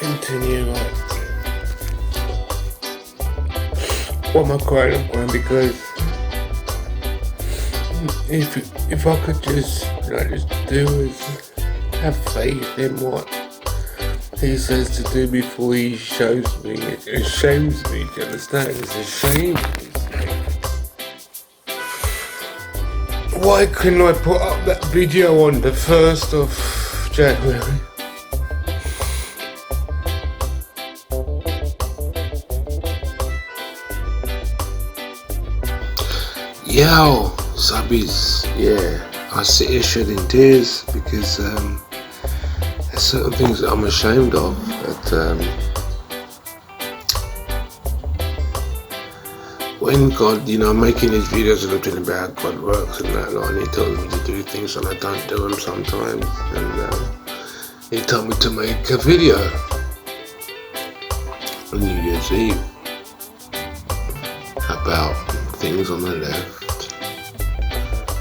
continue. Why am I crying? I'm crying because if I could just do is have faith in what he says to do before he shows me. It shames me. Do you understand? It's a shame. It's like, why couldn't I put up that video on the 1st of January? Yo, subbies, yeah, I sit here shedding tears because there's certain things that I'm ashamed of. That when God, making these videos and looking about how God works and that, and He tells me to do things and I don't do them sometimes, and He told me to make a video on New Year's Eve about things on the left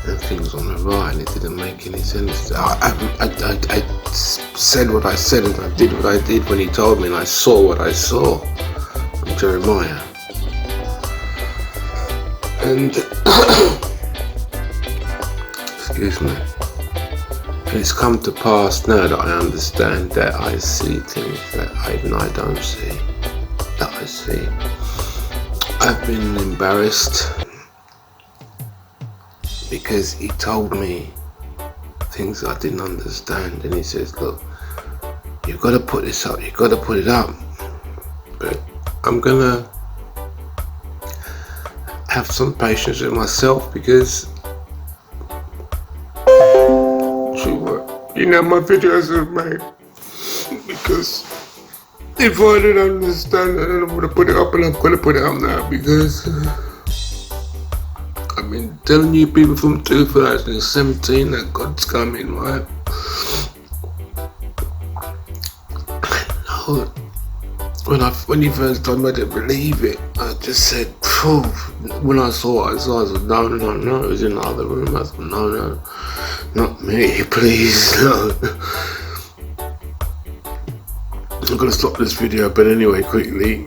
and things on the right, and it didn't make any sense. I said what I said and I did what I did when He told me, and I saw what I saw from Jeremiah. And excuse me, and it's come to pass now that I understand, that I see things that even I don't see, that I see. I've been embarrassed because He told me things I didn't understand, and He says, look, you've got to put this up, you've got to put it up, but I'm gonna have some patience with myself because my videos are made because if I didn't understand it, I'm gonna put it up, and I'm gonna put it up now because I've been telling you people from 2017 that God's coming, right? No, when He first told me I didn't believe it, I just said, phew. When I saw what I saw, I said, no, it was in the other room. I said, no, not me, please, no. I'm gonna stop this video, but anyway, quickly.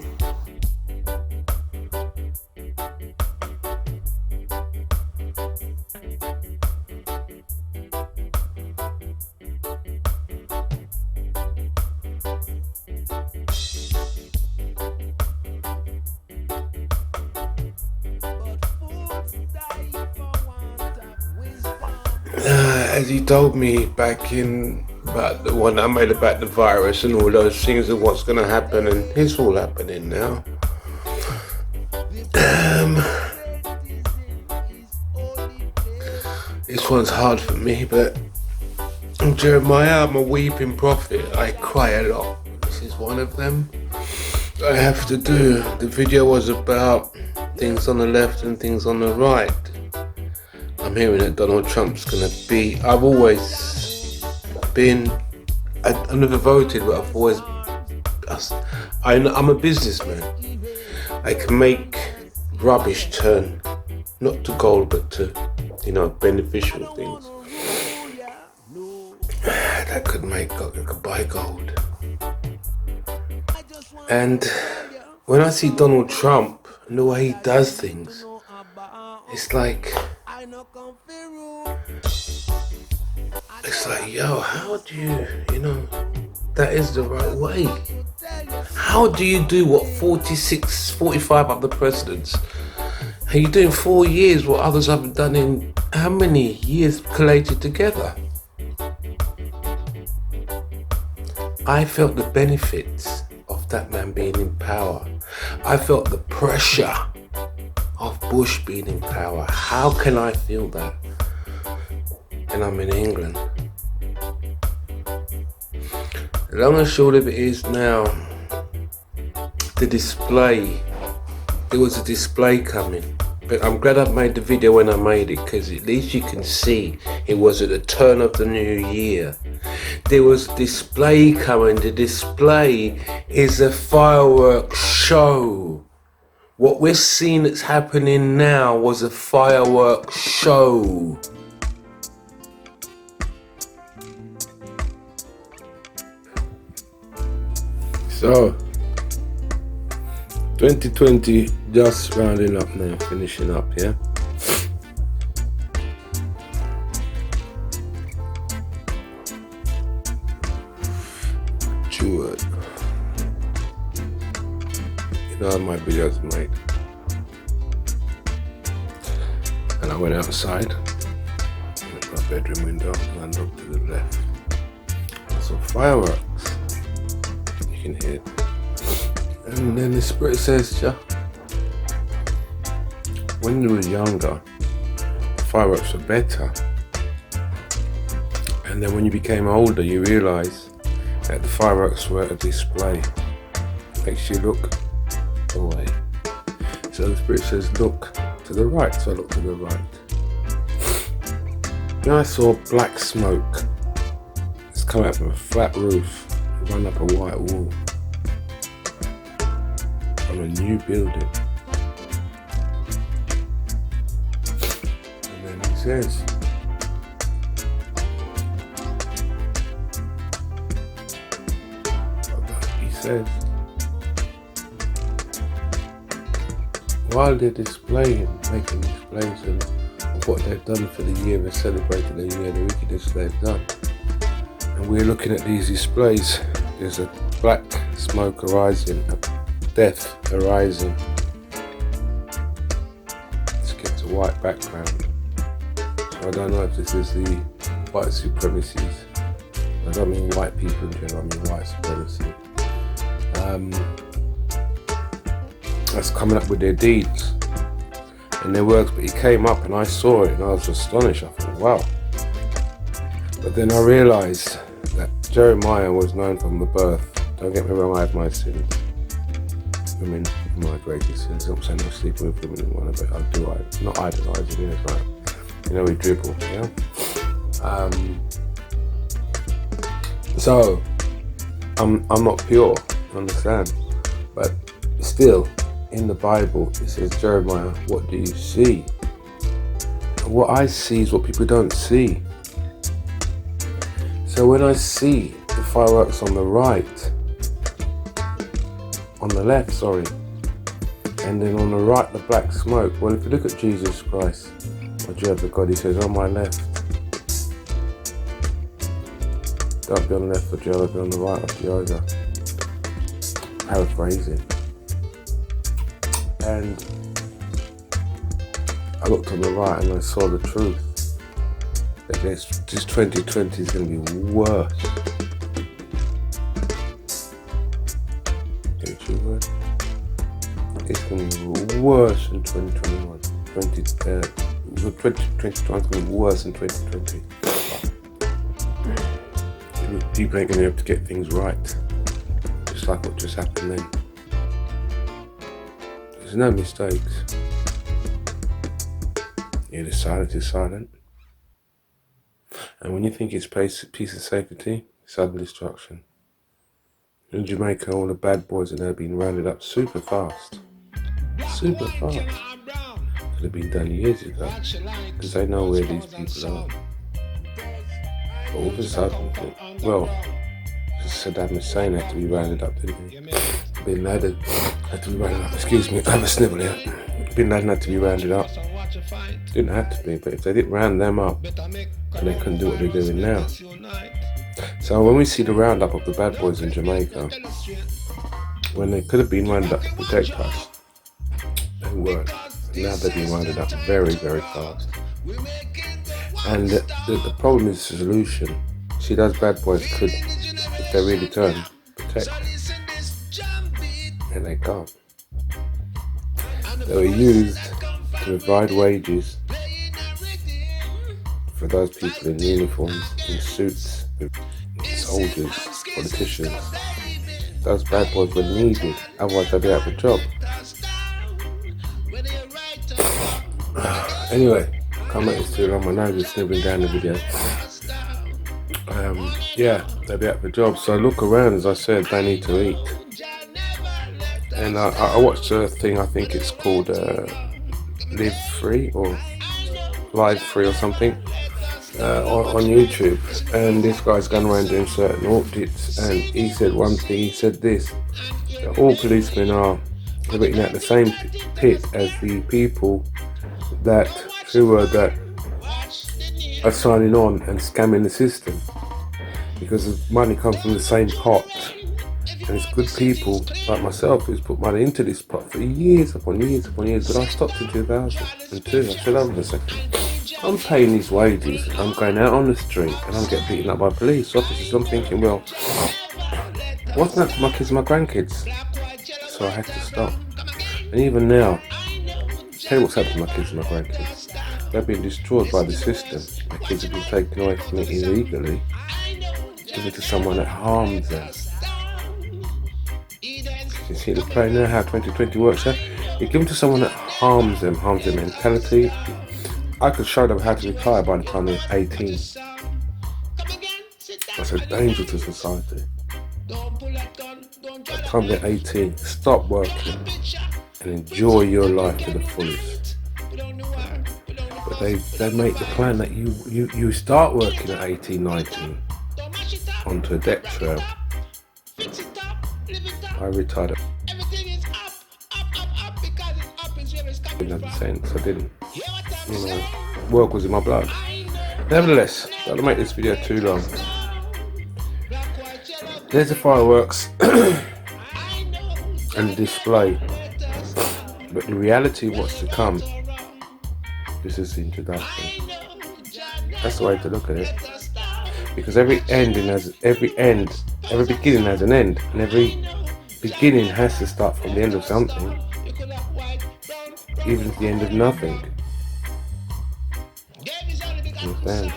As He told me back in about the one I made about the virus and all those things and what's going to happen, and it's all happening now. This one's hard for me, but Jeremiah, I'm a weeping prophet. I cry a lot. This is one of them. I have to do. The video was about things on the left and things on the right. I'm hearing that Donald Trump's gonna be. I've always been. I never voted, but I've always. I'm a businessman. I can make rubbish turn, not to gold, but to, beneficial things. That could make gold. I could buy gold. And when I see Donald Trump and the way he does things, it's like, yo, how do you, that is the right way. How do you do what 46, 45 other presidents? Are you doing 4 years what others haven't done in how many years collated together? I felt the benefits of that man being in power. I felt the pressure of Bush being in power. How can I feel that? And I'm in England. The long and short of it is now, the display, there was a display coming. But I'm glad I made the video when I made it, because at least you can see it was at the turn of the new year. There was a display coming. The display is a fireworks show. What we're seeing that's happening now was a fireworks show. So 2020 just rounding up now, finishing up, yeah. Jewett. You know how my videos made. And I went outside, at my bedroom window, and I looked to the left. I saw fireworks. You can hear it. And then the Spirit says, yeah, when you were younger, fireworks were better. And then when you became older, you realised that the fireworks were a display. It makes you look away. So the Spirit says, look to the right. So I looked to the right. Then I saw black smoke. It's come out from a flat roof and run up a white wall from a new building. And then he says, while they're displaying, making displays of what they've done for the year, they're celebrating the year, the wickedness they've done. And we're looking at these displays. There's a black smoke arising, a death arising. It's against a white background. So I don't know if this is the white supremacies. I don't mean white people in general, I mean white supremacy. That's coming up with their deeds and their works, but he came up and I saw it and I was astonished. I thought, wow. But then I realised that Jeremiah was known from the birth. Don't get me wrong, I have my sins. I mean, my greatest sins. I'm saying I'm sleeping with women in one of it. I do, I'm not idolising, you know, it's like, you know, we dribble, yeah? So, I'm not pure, understand? But still, in the Bible, it says, Jeremiah, what do you see? And what I see is what people don't see. So when I see the fireworks on the right, on the left, sorry, and then on the right, the black smoke, well, if you look at Jesus Christ, or Jehovah God, he says, on my left, don't be on the left of Jehovah, be on the right of Jehovah. Paraphrasing. And I looked on the right and I saw the truth. That this 2020 is going to be worse. Get your word? It's going to be worse than 2021. 2021 is going to be worse than 2020. People ain't going to be able to get things right. Just like what just happened then. There's no mistakes. Yeah, the silence is silent. And when you think it's peace and safety, sudden destruction. In Jamaica, all the bad boys are now being rounded up super fast. Super fast. Could have been done years ago. Because they know where these people are. But all of a sudden, well, Saddam Hussein had to be rounded up, didn't he? Bin Laden had to be rounded up. Excuse me, I have a snivel here. Bin Laden had to be rounded up. Didn't have to be, but if they didn't round them up, then they couldn't do what they're doing now. So when we see the roundup of the bad boys in Jamaica, when they could have been rounded up to protect us, they weren't. Now they're being rounded up very, very fast. And the problem is the solution. See, those bad boys could, if they really turn, protect. And they can't. They were used to provide wages for those people in uniforms, in suits, soldiers, politicians. Those bad boys were needed, otherwise they'd be out of a job. Anyway, can't make this too long, my nose is snibbling down the video. Yeah, they'd be out of a job, so look around, as I said, they need to eat. And I watched a thing, I think it's called Live Free or Live Free or something. on YouTube, and this guy's gone around doing certain audits, and he said one thing. He said this: that all policemen are written at the same pit as the people that are signing on and scamming the system, because the money comes from the same pot. And it's good people like myself who's put money into this pot for years upon years upon years. But I stopped in 2002. I said, hold on a second. I'm paying these wages, I'm going out on the street, and I'm getting beaten up by police officers. I'm thinking, well, what's that for my kids and my grandkids? So I had to stop. And even now, tell you what's happened to my kids and my grandkids. They've been destroyed by the system. My kids have been taken away from me illegally, given to someone that harms them. You see the play now, how 2020 works out? You give them to someone that harms their mentality. I could show them how to retire by the time they're 18. That's a danger to society. By the time they're 18, stop working and enjoy your life to the fullest. But they make the plan that you start working at 18, 19 onto a debt trail. I retired at 100%, so I didn't. Work was in my blood. Nevertheless, don't want to make this video too long. There's the fireworks and the display, but the reality of what's to come, this is the introduction. That's the way to look at it, because every beginning has an end, and every beginning has to start from the end of something, even the end of nothing. Understand?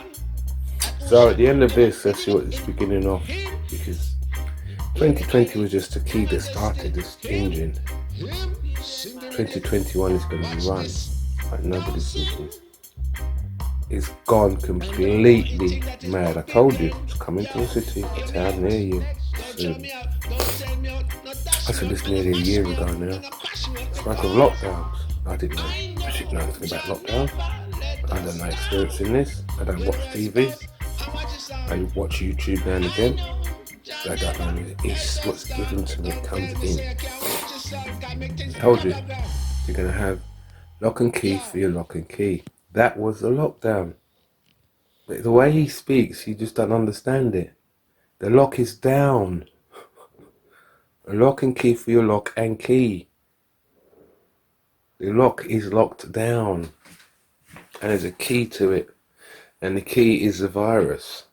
So at the end of this, let's see what it's beginning of, because 2020 was just a key that started this engine. 2021 is going to be run like nobody's business. It's gone completely mad. I told you, it's coming to a city, a town near you soon. I said this nearly a year ago now. Spoke of lockdowns. I didn't know anything about lockdown. I don't know experience in this. I don't watch TV. I watch YouTube now and again. I don't know. It's what's given to me comes in. I told you, you're going to have lock and key for your lock and key. That was the lockdown. But the way he speaks, you just don't understand it. The lock is down. A lock and key for your lock and key. The lock is locked down. And there's a key to it. And the key is the virus.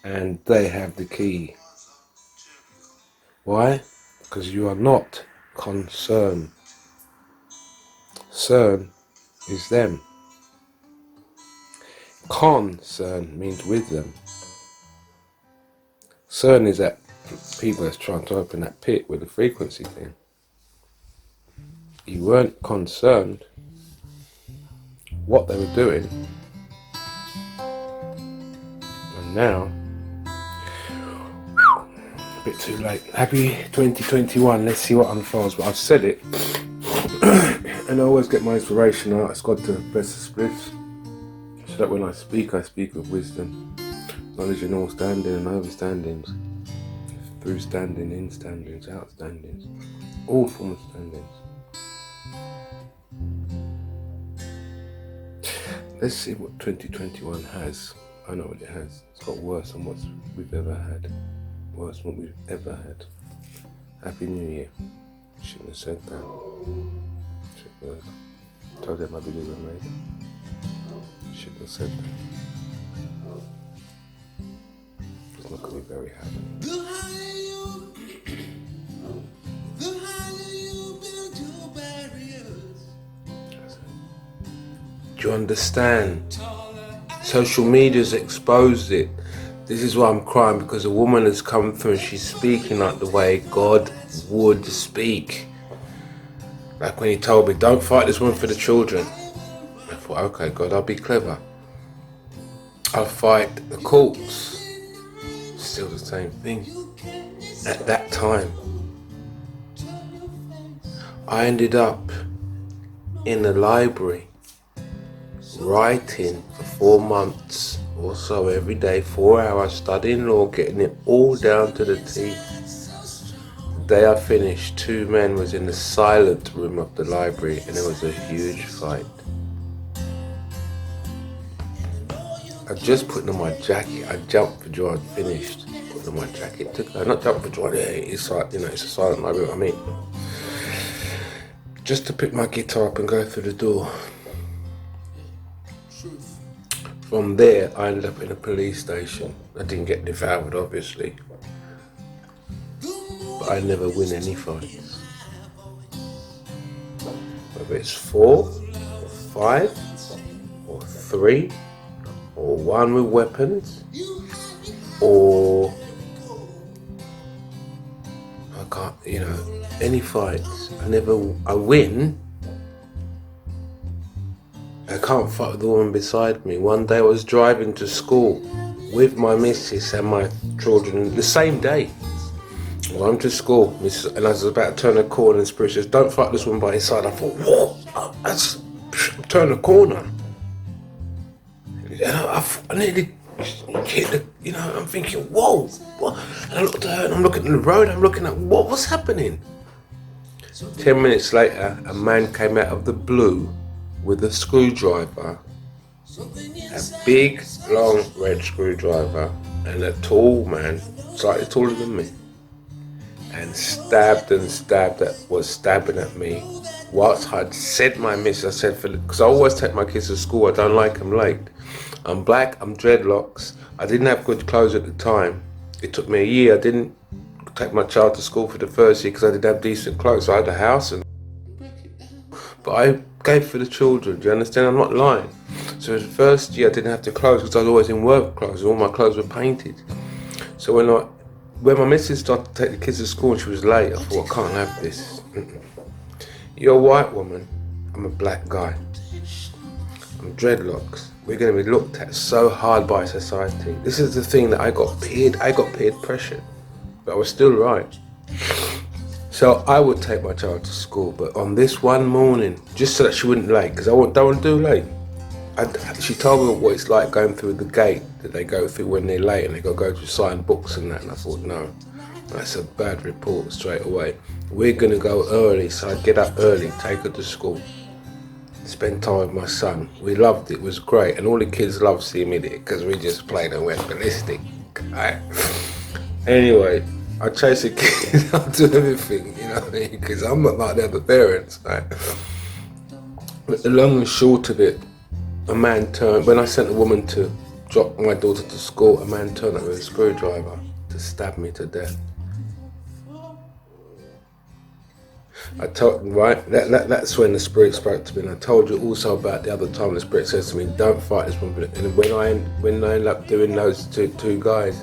And they have the key. Why? Because you are not concerned. Cern is them. Concern means with them. Cern is that people that's trying to open that pit with the frequency thing. You weren't concerned what they were doing, and now a bit too late. Happy 2021. Let's see what unfolds. But I've said it and I always get my inspiration out. It's got to best of splits, so that when I speak with wisdom, knowledge in all standing and overstandings, through standing, in standings, outstandings, all forms of standings. Let's see what 2021 has. I know what it has. It's got worse than what we've ever had. Worse than what we've ever had. Happy New Year. Shouldn't have said that. Shouldn't have. Told them my videos were made. Shouldn't have said that. It's not going to be very happy. Do you understand? Social media's exposed it. This is why I'm crying, because a woman has come through and she's speaking like the way God would speak. Like when he told me, don't fight this woman for the children. I thought, okay, God, I'll be clever. I'll fight the courts. Still the same thing. At that time, I ended up in the library writing for 4 months or so every day, 4 hours, studying law, getting it all down to the T. The day I finished, 2 men was in the silent room of the library and there was a huge fight. I just put on my jacket. I jumped for joy. I'd finished putting on my jacket. Not jump for joy. It's like, it's a silent library. I mean, just to pick my guitar up and go through the door. From there, I ended up in a police station. I didn't get devoured, obviously, but I never win any fights. Whether it's 4 or 5 or 3. Or 1 with weapons, or I can't, any fights. I win. I can't fight with the woman beside me. One day I was driving to school with my missus and my children the same day. Well, I'm to school, and I was about to turn a corner and Spirit says, "Don't fight this woman by his side." I thought, what? I just turned a corner. And I nearly hit I'm thinking, whoa, what? And I looked at her and I'm looking at the road, I'm looking at what's happening? 10 minutes later, a man came out of the blue with a screwdriver, a big, long red screwdriver, and a tall man, slightly taller than me, and was stabbing at me. Whilst I'd said my miss, I said, because I always take my kids to school, I don't like them late. I'm black, I'm dreadlocks. I didn't have good clothes at the time. It took me a year. I didn't take my child to school for the first year because I didn't have decent clothes. So I had a house, but I gave for the children. Do you understand? I'm not lying. So the first year I didn't have the clothes because I was always in work clothes. All my clothes were painted. So when my missus started to take the kids to school and she was late, I thought, I can't have this. You're a white woman. I'm a black guy. I'm dreadlocks. We're going to be looked at so hard by society. This is the thing that I got peer pressure, but I was still right. So I would take my child to school, but on this one morning, just so that she wouldn't late, because I don't want to do late. She told me what it's like going through the gate that they go through when they're late and they got to go to sign books and that, and I thought, no, that's a bad report straight away. We're going to go early, so I'd get up early, take her to school. Spend time with my son. We loved it. It was great, and all the kids loved seeing me there because we just played and went ballistic. Right? Anyway, I chase the kids. I'll do everything, because I'm not like the other parents. Right? But the long and short of it, a man turned. When I sent a woman to drop my daughter to school, a man turned up with a screwdriver to stab me to death. I told, right, that's when the Spirit spoke to me, and I told you also about the other time the Spirit says to me, don't fight this woman. And when I ended up doing those two guys,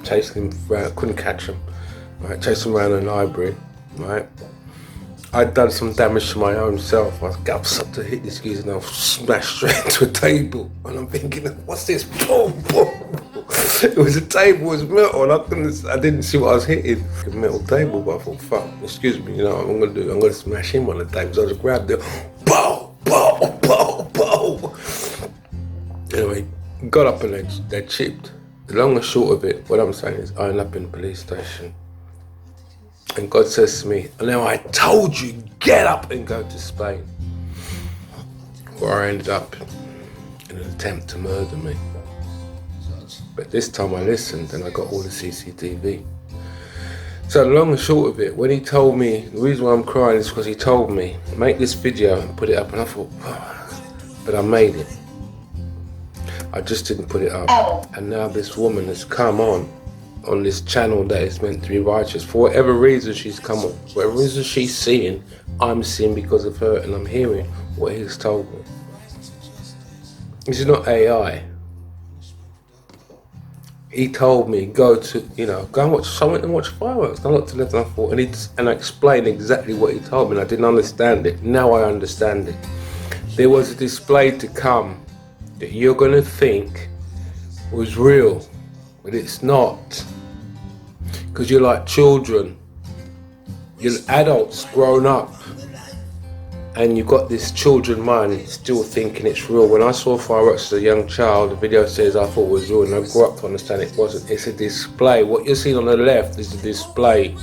chasing them around, couldn't catch them, right, chasing them around the library, right, I'd done some damage to my own self. I got up to hit this geezer and I smashed straight into a table, and I'm thinking, what's this? Boom, boom. It was a table, it was metal, and I didn't see what I was hitting. A metal table, but I thought, fuck, excuse me, what I'm gonna do? I'm gonna smash him on the table. So I just grabbed it, bow, bow, bow, bow. Anyway, got up and they chipped. The long and short of it, what I'm saying is, I ended up in the police station. And God says to me, now I told you, get up and go to Spain. Where I ended up in an attempt to murder me. But this time I listened and I got all the CCTV. So the long and short of it, when he told me, the reason why I'm crying is because he told me, make this video and put it up, and I thought, oh, but I made it. I just didn't put it up. And now this woman has come on this channel that is meant to be righteous. For whatever reason she's come on, whatever reason she's seeing, I'm seeing because of her, and I'm hearing what he's told me. This is not AI. He told me, go and watch, so I went and watched fireworks. I looked to the left and I thought, and I explained exactly what he told me, and I didn't understand it. Now I understand it. There was a display to come that you're going to think was real, but it's not. Because you're like children. You're adults grown up. and you've got this children mind still thinking it's real. When I saw fireworks as a young child, the video says I thought it was real, and I grew up to understand it wasn't. It's a display. What you're seeing on the left is a display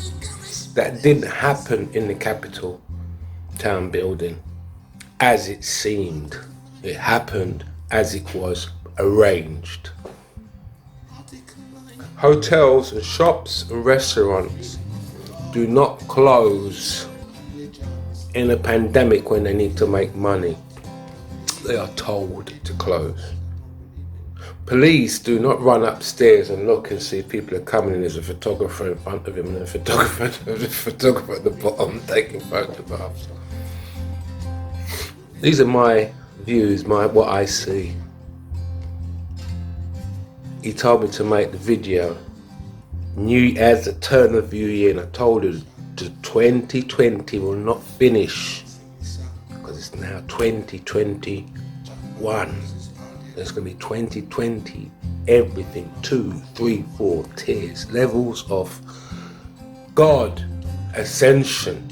that didn't happen in the Capitol town building as it seemed. It happened as it was arranged. Hotels and shops and restaurants do not close in a pandemic when they need to make money. They are told to close. Police do not run upstairs and look and see if people are coming in. There's a photographer in front of him and a photographer at the bottom taking photographs. These are my views, what I see. He told me to make the video. As the turn of New Year, and I told her the 2020 will not finish because it's now 2021. There's going to be 2020, everything, 2, 3, 4 tiers, levels of God, ascension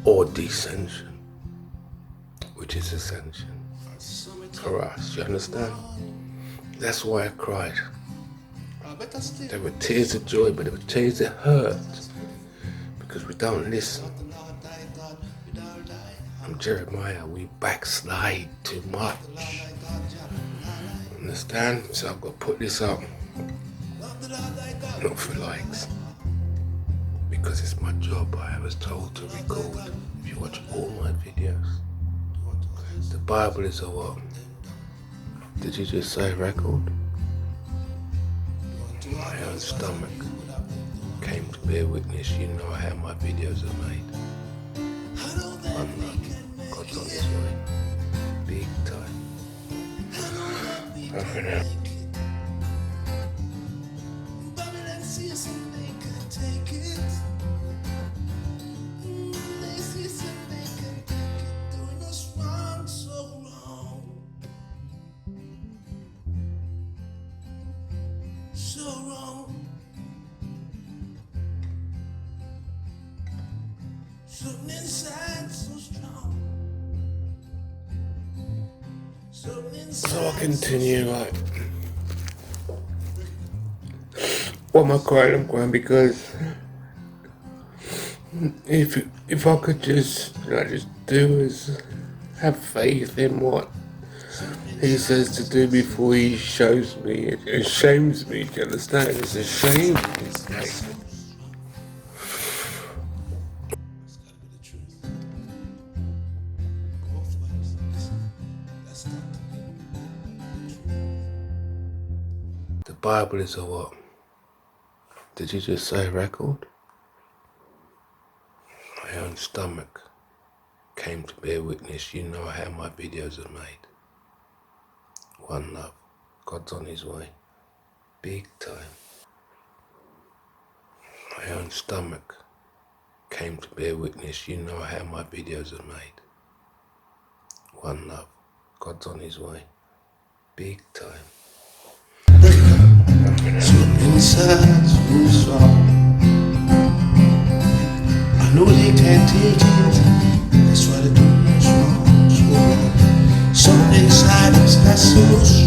or descension, which is ascension for us, you understand? That's why I cried. There were tears of joy, but there were tears that hurt because we don't listen. I'm Jeremiah, we backslide too much. Understand? So I've got to put this up, not for likes, because it's my job. I was told to record. If you watch all my videos, the Bible is a what? Did you just say record? My own stomach came to bear witness. You know how my videos are made. God's on his way. Big time. Bye for now. So wrong, something inside so strong, something inside. So I continue like, what am I crying? I'm crying because if I could just do is have faith in what he says to do before he shows me. It shames me, do you understand? It's a shame. It's like, the Bible is a what? Did you just say record? My own stomach came to bear witness. You know how my videos are made. One love. God's on his way. Big time. My own stomach came to bear witness. You know how my videos are made. One love. God's on his way. Big time. Something inside so strong. I know they can't take it. That's why they're doing us wrong, so wrong. Something inside us that's so strong.